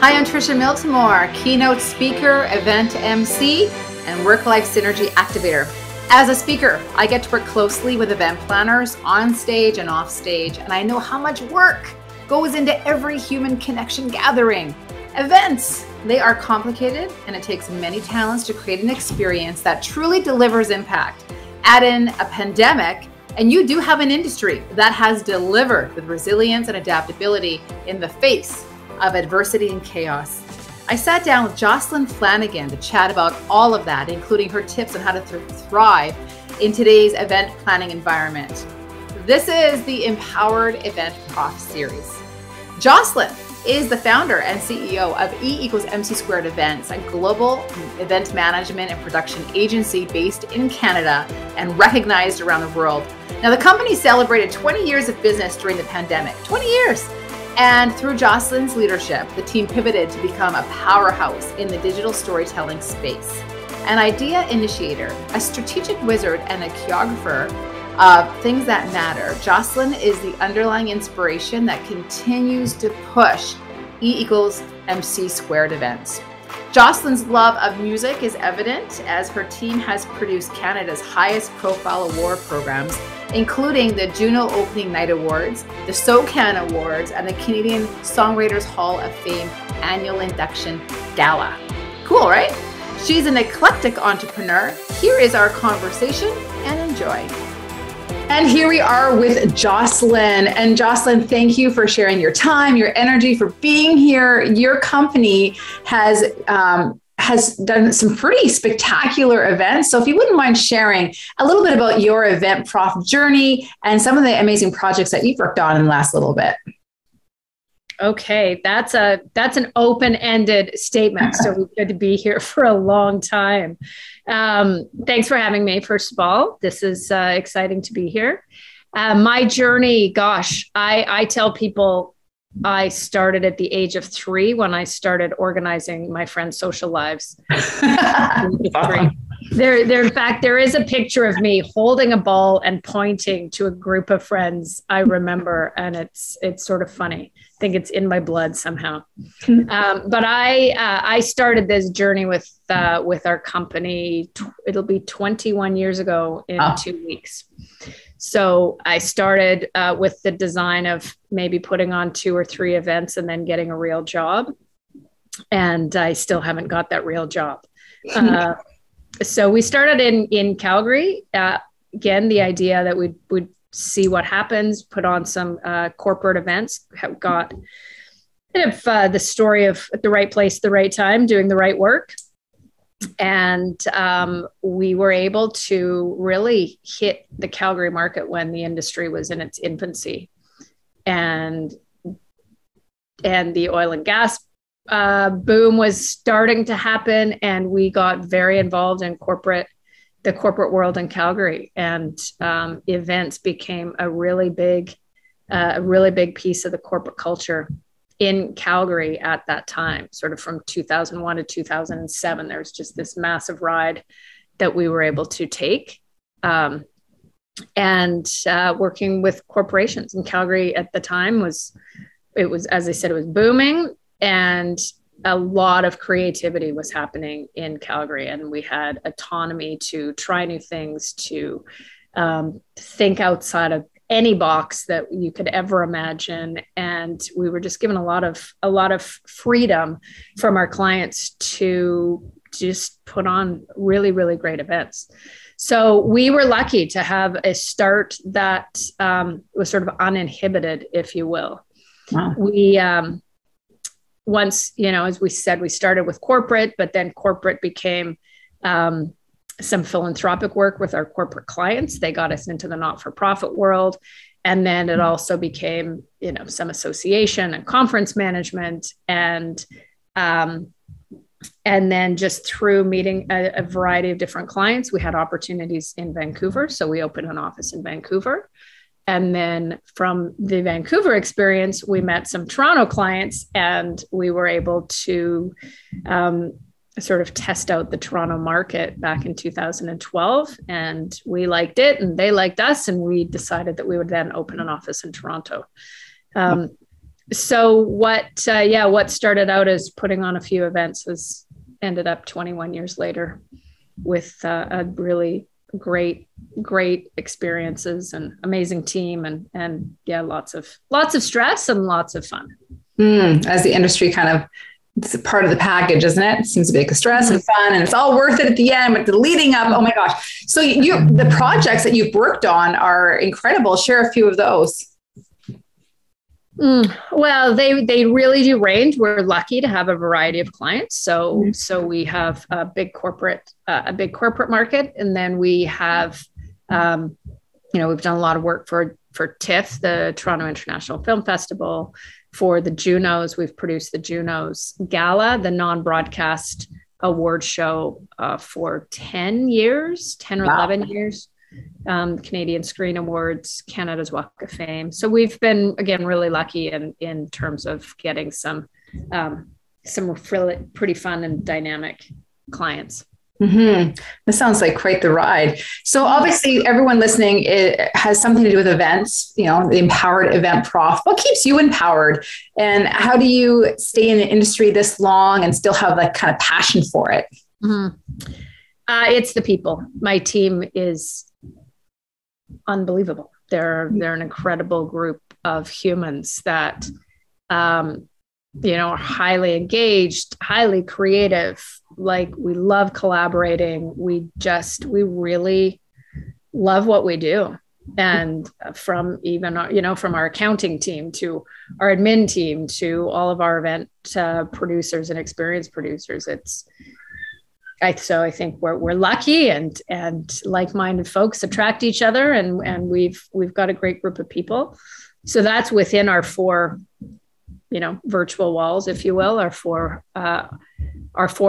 Hi, I'm Trisha Miltimore, keynote speaker, event MC, and work-life synergy activator. As a speaker, I get to work closely with event planners on stage and off stage, and I know how much work goes into every human connection gathering. Events, they are complicated, and it takes many talents to create an experience that truly delivers impact. Add in a pandemic, and you do have an industry that has delivered with resilience and adaptability in the face of adversity and chaos. I sat down with Jocelyn Flanagan to chat about all of that, including her tips on how to thrive in today's event planning environment. This is the Empowered EventProf series. Jocelyn is the founder and CEO of E=MC² Events, a global event management and production agency based in Canada and recognized around the world. Now, the company celebrated 20 years of business during the pandemic, 20 years. And through Jocelyn's leadership, the team pivoted to become a powerhouse in the digital storytelling space. An idea initiator, a strategic wizard, and a choreographer of things that matter, Jocelyn is the underlying inspiration that continues to push E=MC² events. Jocelyn's love of music is evident as her team has produced Canada's highest profile award programs, including the Juno Opening Night Awards, the SOCAN Awards, and the Canadian Songwriters Hall of Fame Annual Induction Gala. Cool, right? She's an eclectic entrepreneur. Here is our conversation, and enjoy. And here we are with Jocelyn. And Jocelyn, thank you for sharing your time, your energy, for being here. Your company has done some pretty spectacular events. So if you wouldn't mind sharing a little bit about your EventProf journey and some of the amazing projects that you've worked on in the last little bit. Okay, that's an open-ended statement. So we're good to be here for a long time. Thanks for having me. First of all, this is exciting to be here. My journey, gosh, I tell people I started at the age of 3 when I started organizing my friends' social lives. In fact, there is a picture of me holding a ball and pointing to a group of friends I remember, and it's sort of funny. I think it's in my blood somehow. But I started this journey with our company. It'll be 21 years ago in 2 weeks. So I started with the design of maybe putting on 2 or 3 events and then getting a real job. And I still haven't got that real job. So we started in Calgary. Again, the idea that we'd see what happens, put on some corporate events, have got kind of the story of at the right place, the right time, doing the right work. And we were able to really hit the Calgary market when the industry was in its infancy. And the oil and gas boom was starting to happen, and we got very involved in the corporate world in Calgary, and events became a really big piece of the corporate culture in Calgary at that time. Sort of from 2001 to 2007, there was just this massive ride that we were able to take, and working with corporations in Calgary at the time was, as I said, it was booming. And a lot of creativity was happening in Calgary, and we had autonomy to try new things, to think outside of any box that you could ever imagine. And we were just given a lot of freedom from our clients to just put on really, really great events. So we were lucky to have a start that was sort of uninhibited, if you will. Wow. We once, as we said, we started with corporate, but then corporate became some philanthropic work with our corporate clients. They got us into the not-for-profit world. And then it also became, some association and conference management. And then just through meeting a variety of different clients, we had opportunities in Vancouver. So we opened an office in Vancouver. And then from the Vancouver experience, we met some Toronto clients, and we were able to sort of test out the Toronto market back in 2012. And we liked it, and they liked us, and we decided that we would then open an office in Toronto. So what started out as putting on a few events has ended up 21 years later with a really great experiences and amazing team and yeah, lots of stress and lots of fun. As the industry kind of, it's a part of the package, isn't it? It seems to be like a stress and fun, and it's all worth it at the end, but the leading up, oh my gosh. So the projects that you've worked on are incredible. Share a few of those. Well, they really do range. We're lucky to have a variety of clients. So we have a big corporate market, and then we have, we've done a lot of work for TIFF, the Toronto International Film Festival. For the Junos, we've produced the Junos Gala, the non-broadcast award show, for 10 or 11 years. Canadian Screen Awards, Canada's Walk of Fame. So we've been, again, really lucky in terms of getting some really pretty fun and dynamic clients. This sounds like quite the ride. So obviously everyone listening, it has something to do with events, the empowered EventProf. What keeps you empowered, and how do you stay in the industry this long and still have that kind of passion for it? It's the people. My team is unbelievable. They're an incredible group of humans that, are highly engaged, highly creative. Like, we love collaborating. We really love what we do. And from even, from our accounting team to our admin team to all of our event producers and experienced producers, so I think we're lucky, and like-minded folks attract each other, and we've got a great group of people. So that's within our four, virtual walls, if you will, our four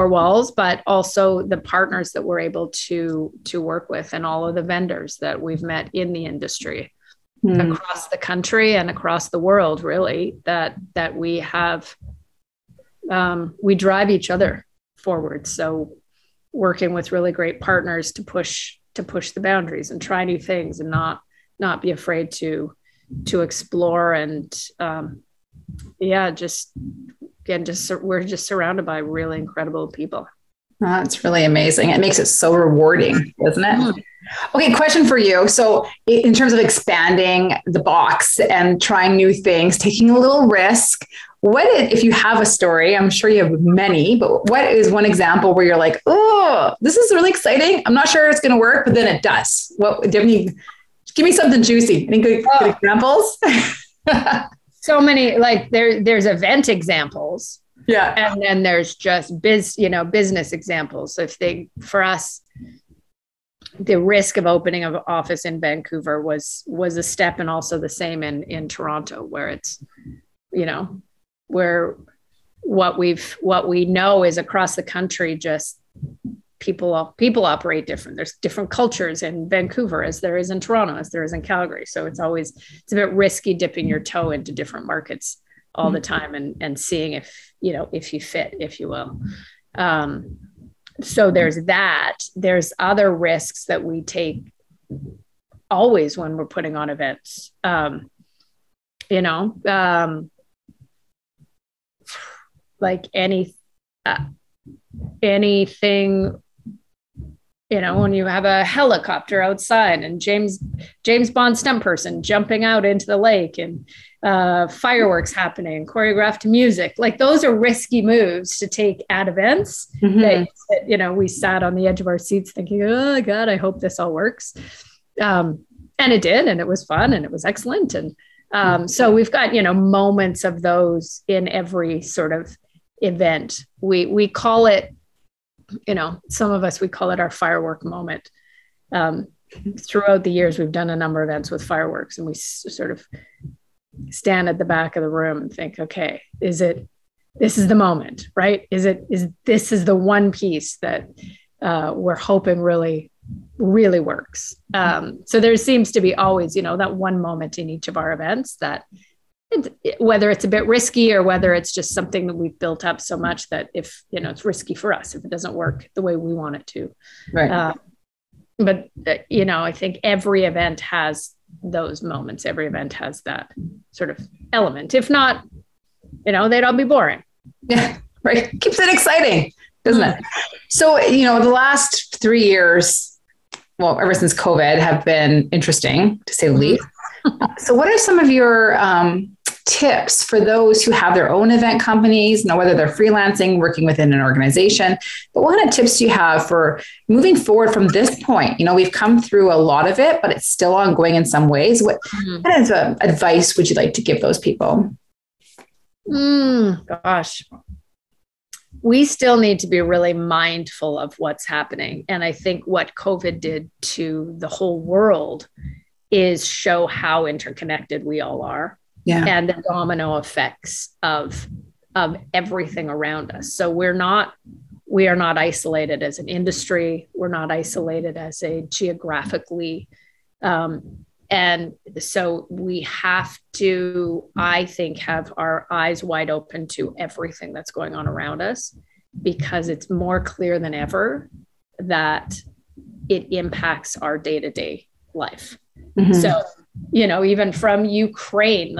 walls, but also the partners that we're able to work with, and all of the vendors that we've met in the industry across the country and across the world, really, that we have, we drive each other forward. So working with really great partners to push the boundaries and try new things, and not be afraid to explore, and we're just surrounded by really incredible people. That's really amazing. It makes it so rewarding, doesn't it? Okay, question for you. So in terms of expanding the box and trying new things, taking a little risk, if you have a story, I'm sure you have many, but what is one example where you're like, oh, this is really exciting. I'm not sure it's going to work, but then it does. Give me something juicy. Any good examples? So many, like there's event examples. Yeah. And then there's just business examples. For us, the risk of opening an office in Vancouver was a step, and also the same in Toronto, where it's, where what we know is across the country, just people operate different. There's different cultures in Vancouver as there is in Toronto, as there is in Calgary. So it's a bit risky dipping your toe into different markets all the time and seeing if you fit, if you will. So there's that. There's other risks that we take always when we're putting on events. Like anything, when you have a helicopter outside and James Bond stunt person jumping out into the lake, and fireworks happening, choreographed music, like those are risky moves to take at events. That we sat on the edge of our seats thinking, oh God, I hope this all works. And it did, and it was fun, and it was excellent. And so we've got, moments of those in every sort of event. We call it, some of us, we call it our firework moment. Throughout the years, we've done a number of events with fireworks, and we sort of stand at the back of the room and think, okay, this is the moment, right? This is the one piece that we're hoping really, really works. So there seems to be always, that one moment in each of our events that, whether it's a bit risky or whether it's just something that we've built up so much that if, it's risky for us if it doesn't work the way we want it to. Right. But I think every event has those moments. Every event has that sort of element, if not they'd all be boring. Yeah, right. Keeps it exciting, doesn't it? So, the last 3 years, well, ever since COVID, have been interesting to say the least. So what are some of your tips for those who have their own event companies, whether they're freelancing, working within an organization, but what kind of tips do you have for moving forward from this point? We've come through a lot of it, but it's still ongoing in some ways. What kind of advice would you like to give those people? Gosh, we still need to be really mindful of what's happening. And I think what COVID did to the whole world is show how interconnected we all are. Yeah. And the domino effects of everything around us. So we are not isolated as an industry. We're not isolated as a geographically. And so we have to, I think, have our eyes wide open to everything that's going on around us, because it's more clear than ever that it impacts our day-to-day life. So, even from Ukraine,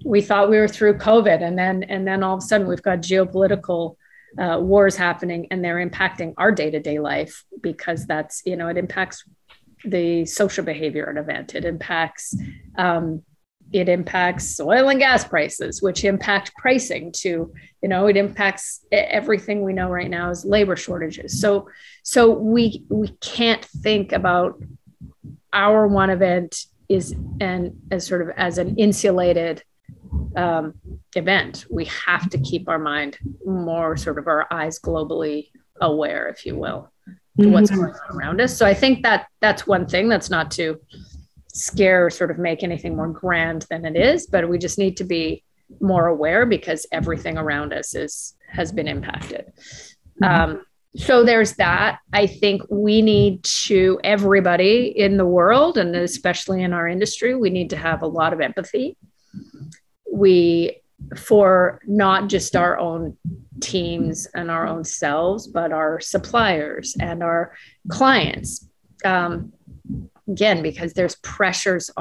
we thought we were through COVID, and then all of a sudden we've got geopolitical wars happening, and they're impacting our day-to-day life, because that's, it impacts the social behavior at an event. It impacts oil and gas prices, which impact pricing to, it impacts everything we know right now is labor shortages. So we can't think about our one event as an insulated event. We have to keep our mind more sort of our eyes globally aware, if you will, to what's going on around us. So I think that's one thing. That's not to scare or sort of make anything more grand than it is, but we just need to be more aware, because everything around us has been impacted. So there's that. I think we need to, everybody in the world, and especially in our industry, we need to have a lot of empathy. For not just our own teams and our own selves, but our suppliers and our clients. Again, because there's pressures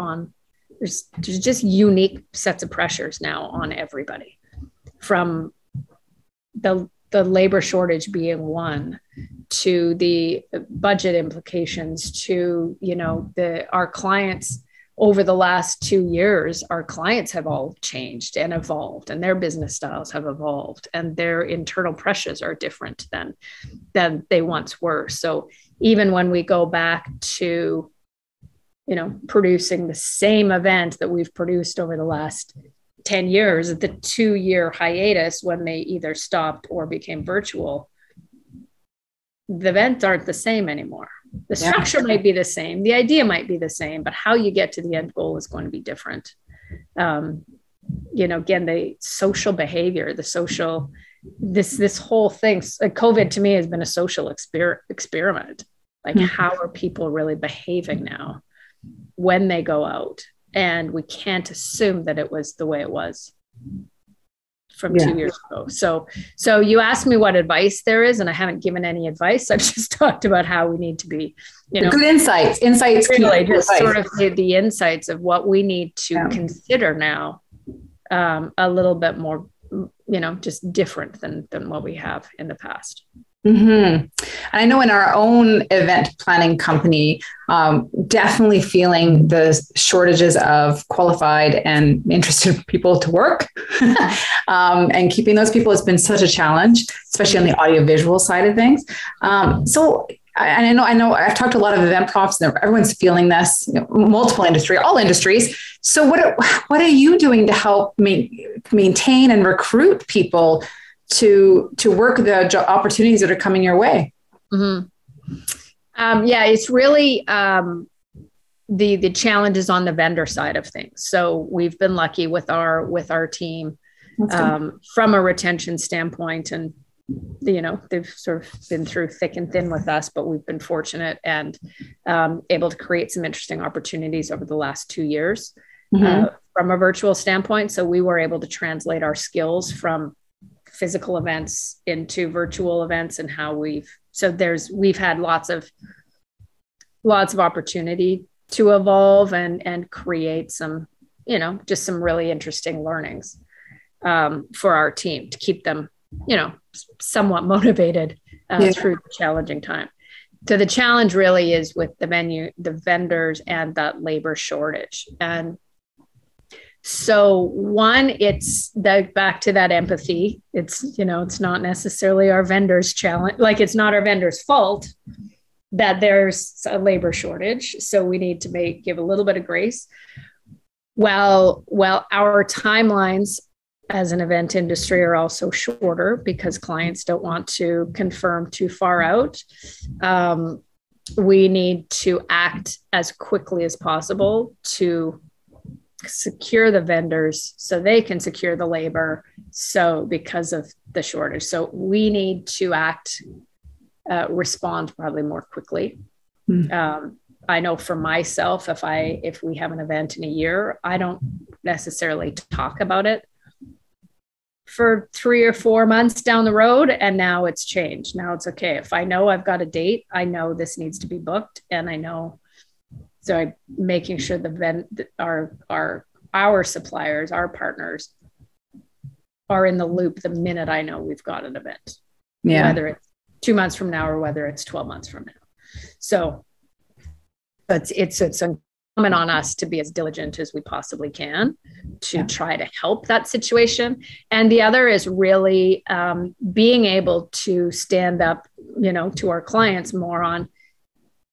there's just unique sets of pressures now on everybody, from the labor shortage being one, to the budget implications, to, our clients. Over the last 2 years, our clients have all changed and evolved, and their business styles have evolved, and their internal pressures are different than they once were. So even when we go back to, producing the same event that we've produced over the last 10 years, the 2-year hiatus when they either stopped or became virtual, the events aren't the same anymore. The structure might be the same, the idea might be the same, but how you get to the end goal is going to be different. Again, the social behavior, this whole thing, COVID to me has been a social experiment. How are people really behaving now when they go out? And we can't assume that it was the way it was from 2 years ago. So you asked me what advice there is, and I haven't given any advice. I've just talked about how we need to be, good insights, really just sort of the insights of what we need to consider now, a little bit more, just different than what we have in the past. And I know in our own event planning company, definitely feeling the shortages of qualified and interested people to work. And keeping those people has been such a challenge, especially on the audiovisual side of things. So I know I've talked to a lot of event profs, and everyone's feeling this, multiple industry, all industries. So what are you doing to help maintain and recruit people to work the opportunities that are coming your way? It's really the challenges on the vendor side of things. So we've been lucky with our team from a retention standpoint, and they've sort of been through thick and thin with us, but we've been fortunate and able to create some interesting opportunities over the last 2 years from a virtual standpoint. So we were able to translate our skills from physical events into virtual events, and how we've had lots of opportunity to evolve and create some, just some really interesting learnings. for our team to keep them, somewhat motivated through the challenging time. So the challenge really is with the vendors and that labor shortage. And so one, it's back to that empathy. It's, it's not necessarily our vendors' challenge. Like, it's not our vendors' fault that there's a labor shortage. So we need to give a little bit of grace. Well, our timelines as an event industry are also shorter because clients don't want to confirm too far out. We need to act as quickly as possible to secure the vendors so they can secure the labor. So because of the shortage, so we need to respond probably more quickly. I know for myself, if we have an event in a year, I don't necessarily talk about it for 3 or 4 months down the road. And now it's changed. Now it's okay. If I know I've got a date, I know this needs to be booked. And I know, so I'm making sure our suppliers, our partners are in the loop the minute I know we've got an event, whether it's 2 months from now or whether it's 12 months from now. So it's incumbent on us to be as diligent as we possibly can to try to help that situation. And the other is really being able to stand up, to our clients more on,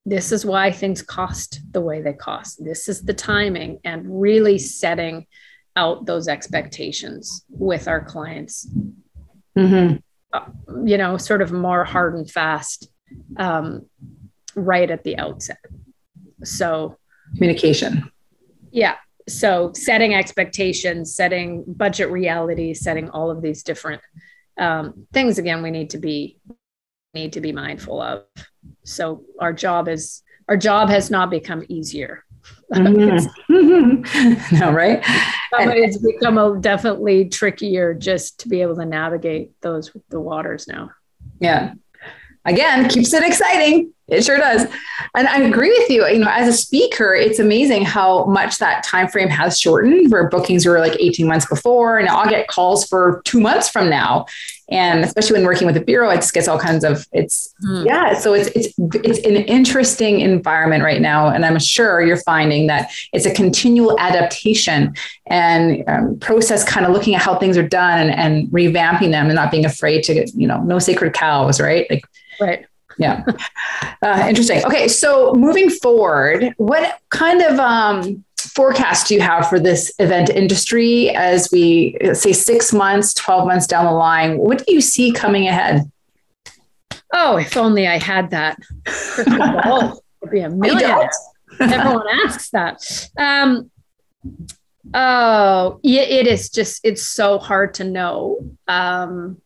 this is why things cost the way they cost. This is the timing, and really setting out those expectations with our clients, sort of more hard and fast right at the outset. So communication. Yeah. So setting expectations, setting budget reality, setting all of these different things, again, we need to be mindful of. So our job has not become easier. No, right? It's become definitely trickier just to be able to navigate the waters now. Yeah. Again, keeps it exciting. It sure does. And I agree with you. As a speaker, it's amazing how much that time frame has shortened, where bookings were like 18 months before, and I'll get calls for 2 months from now. And especially when working with a bureau, it just gets all kinds of, so it's an interesting environment right now. And I'm sure you're finding that it's a continual adaptation and process, kind of looking at how things are done and revamping them, and not being afraid to, no sacred cows, right? Right. Yeah. Interesting. Okay. So moving forward, what kind of forecast do you have for this event industry as we say 6 months, 12 months down the line? What do you see coming ahead? Oh, if only I had that crystal ball, it'd be a million. Everyone asks that. Oh, yeah, it is just, it's so hard to know. But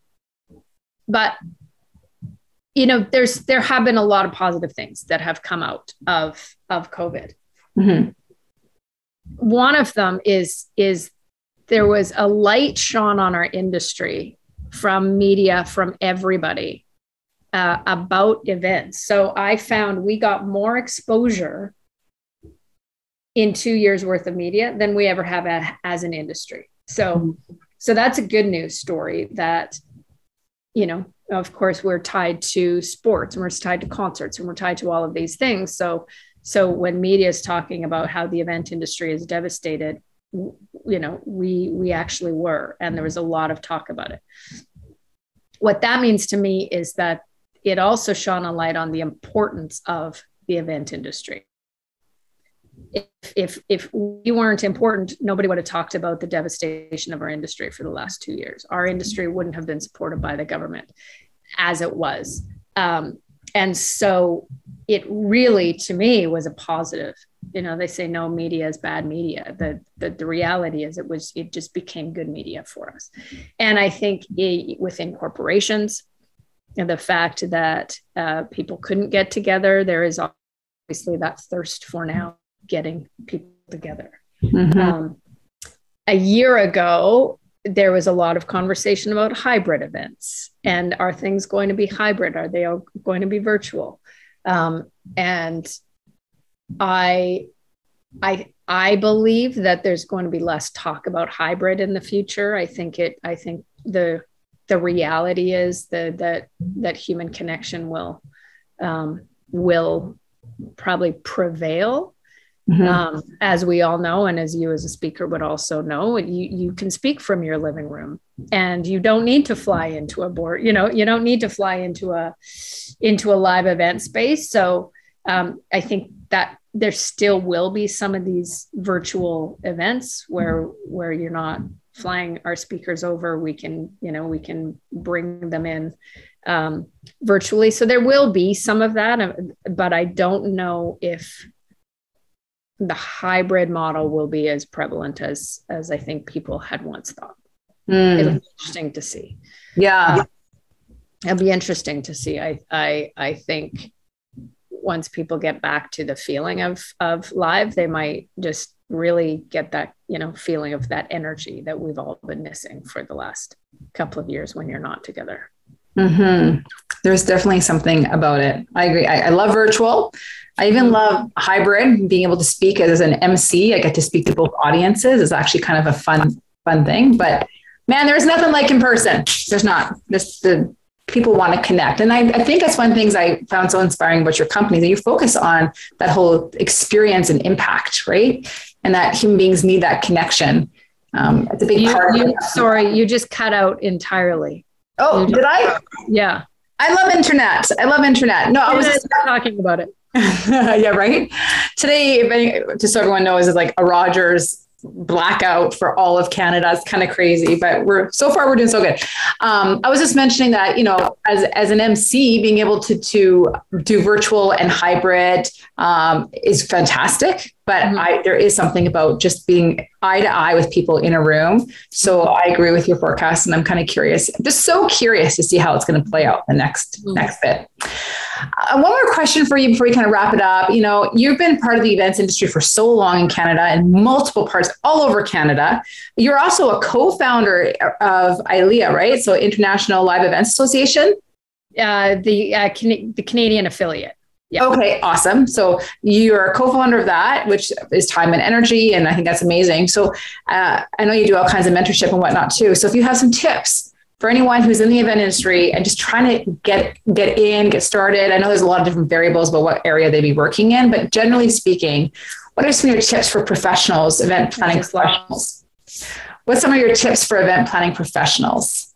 there have been a lot of positive things that have come out of COVID. Mm-hmm. One of them is there was a light shone on our industry from media, from everybody about events. So I found we got more exposure in 2 years worth of media than we ever have as an industry. So that's a good news story that, of course, we're tied to sports, and we're tied to concerts, and we're tied to all of these things. So when media is talking about how the event industry is devastated, we actually were, and there was a lot of talk about it. What that means to me is that it also shone a light on the importance of the event industry. If we weren't important, nobody would have talked about the devastation of our industry for the last 2 years. Our industry wouldn't have been supported by the government as it was. And so it really, to me, was a positive. They say no media is bad media. The reality is it just became good media for us. And I think within corporations, and the fact that people couldn't get together, there is obviously that thirst for now getting people together. Mm-hmm. A year ago, there was a lot of conversation about hybrid events, and are things going to be hybrid? Are they going to be virtual? And I I believe that there's going to be less talk about hybrid in the future. I think the reality is that human connection will probably prevail. As we all know, and as you as a speaker would also know, you can speak from your living room, and you don't need to fly into a board. You don't need to fly into a live event space. So I think that there still will be some of these virtual events where you're not flying our speakers over. We can bring them in virtually. So there will be some of that, but I don't know if the hybrid model will be as prevalent as I think people had once thought. It'll be interesting to see. Yeah. It'll be interesting to see. I think once people get back to the feeling of live, they might just really get that, feeling of that energy that we've all been missing for the last couple of years when you're not together. There's definitely something about it. I agree. I love virtual. I even love hybrid, being able to speak as an MC. I get to speak to both audiences. Is actually kind of a fun thing, but man, there's nothing like in person. There's not. The people want to connect. And I think that's one of the things I found so inspiring about your company, that you focus on that whole experience and impact, right? And that human beings need that connection. It's a big part of it. Sorry, you just cut out entirely. Oh, did I? Yeah. I love internet. No, I was just talking about it. Yeah, right. Today, just so everyone knows, is like a Rogers blackout for all of Canada. It's kind of crazy, but we're doing so good. I was just mentioning that, as an MC, being able to do virtual and hybrid is fantastic. But there is something about just being eye to eye with people in a room. So I agree with your forecast, and I'm kind of curious, just so curious to see how it's going to play out the next bit. One more question for you before we kind of wrap it up. You've been part of the events industry for so long in Canada, in multiple parts all over Canada. You're also a co-founder of ILEA, right? So International Live Events Association. The Canadian affiliate. Yeah. Okay, awesome. So you're a co-founder of that, which is time and energy. And I think that's amazing. So I know you do all kinds of mentorship and whatnot too. So if you have some tips for anyone who's in the event industry and just trying to get started, I know there's a lot of different variables about what area they'd be working in, but generally speaking, what are some of your tips for professionals, event planning professionals? What's some of your tips for event planning professionals?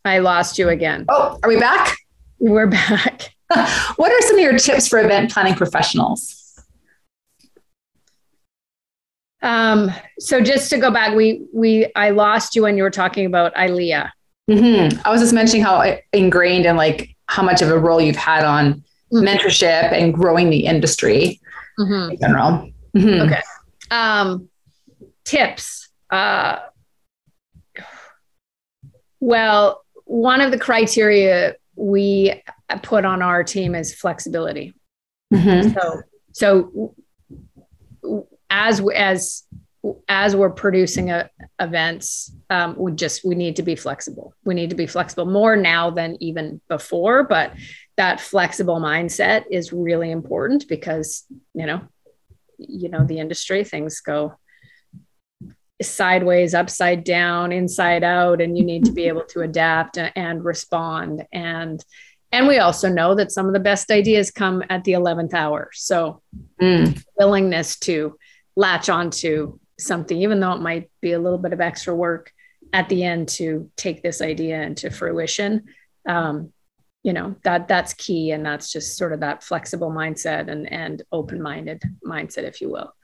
I lost you again. Oh, are we back? We're back. What are some of your tips for event planning professionals? So just to go back, I lost you when you were talking about ILEA. I was just mentioning how ingrained and like how much of a role you've had on mentorship and growing the industry in general. Okay. Tips. Well, one of the criteria we put on our team is flexibility. So as we're producing events, we need to be flexible. We need to be flexible more now than even before, but that flexible mindset is really important because, the industry, things go sideways, upside down, inside out, and you need to be able to adapt and respond. And we also know that some of the best ideas come at the 11th hour. So willingness to latch onto something, even though it might be a little bit of extra work at the end to take this idea into fruition, that's key. And that's just sort of that flexible mindset and open-minded mindset, if you will.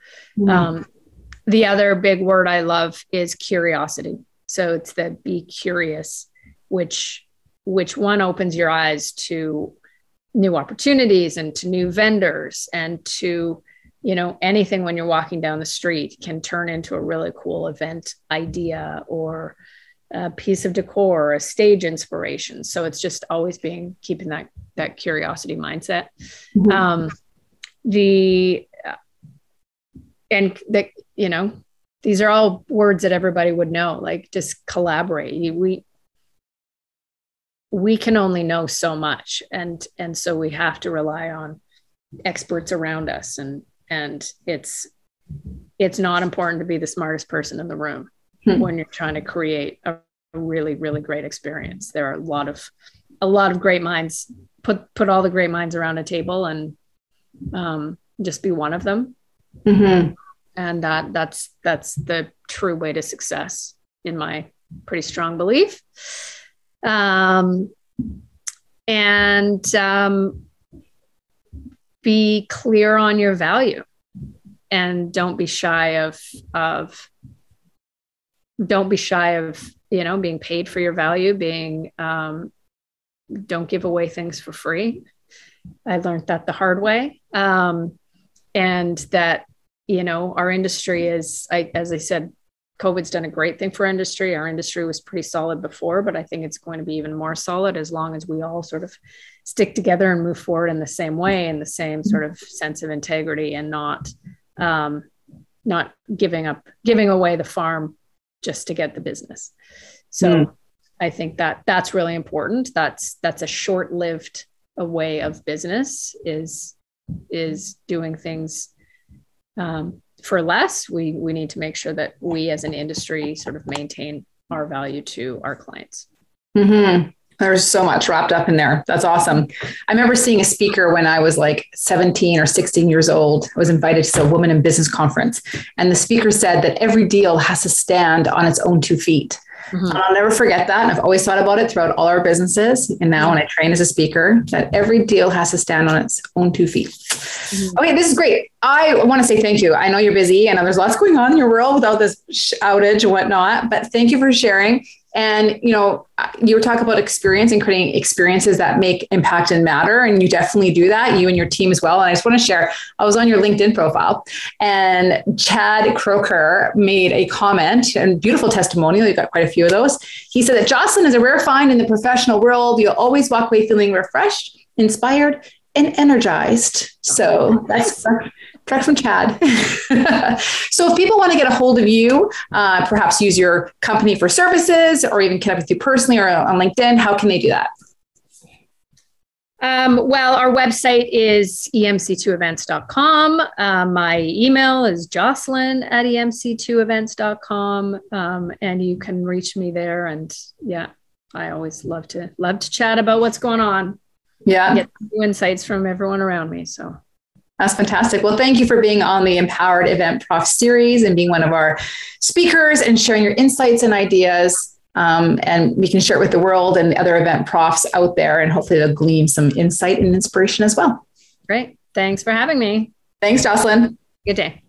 The other big word I love is curiosity. So it's the be curious, which one opens your eyes to new opportunities and to new vendors and to, anything when you're walking down the street can turn into a really cool event idea or a piece of decor or a stage inspiration. So it's just always keeping that curiosity mindset. These are all words that everybody would know, like just collaborate. we can only know so much. And so we have to rely on experts around us. And it's not important to be the smartest person in the room when you're trying to create a really, really great experience. There are a lot of great minds. Put all the great minds around a table and just be one of them. Mm-hmm. And that's the true way to success, in my pretty strong belief. Be clear on your value, and don't be shy of being paid for your value. Don't give away things for free. I learned that the hard way. And that, our industry is, as I said, COVID's done a great thing for industry. Our industry was pretty solid before, but I think it's going to be even more solid as long as we all sort of stick together and move forward in the same way, in the same sort of sense of integrity, and not giving away the farm just to get the business. So I think that's really important. That's a short-lived way of business, is doing things for less. We need to make sure that we as an industry sort of maintain our value to our clients. Mm-hmm. There's so much wrapped up in there. That's awesome. I remember seeing a speaker when I was like 17 or 16 years old. I was invited to a woman in business conference, and the speaker said that every deal has to stand on its own 2 feet. Mm-hmm. And I'll never forget that. And I've always thought about it throughout all our businesses. And now when I train as a speaker, that every deal has to stand on its own 2 feet. Mm-hmm. Okay, this is great. I want to say thank you. I know you're busy. I know there's lots going on in your world without this outage and whatnot, but thank you for sharing. And, you were talking about experience and creating experiences that make impact and matter. And you definitely do that, you and your team as well. And I just want to share, I was on your LinkedIn profile, and Chad Croker made a comment, and beautiful testimonial. You got quite a few of those. He said that Jocelyn is a rare find in the professional world. You'll always walk away feeling refreshed, inspired, and energized. So that's direct from Chad. So if people want to get a hold of you, perhaps use your company for services, or even connect with you personally or on LinkedIn, how can they do that? Well, our website is emc2events.com. My email is jocelyn@emc2events.com. And you can reach me there. And I always love to chat about what's going on. Yeah. Get new insights from everyone around me. So that's fantastic. Well, thank you for being on the Empowered EventProf series and being one of our speakers and sharing your insights and ideas. And we can share it with the world and the other event profs out there, and hopefully they'll glean some insight and inspiration as well. Great. Thanks for having me. Thanks, Jocelyn. Good day.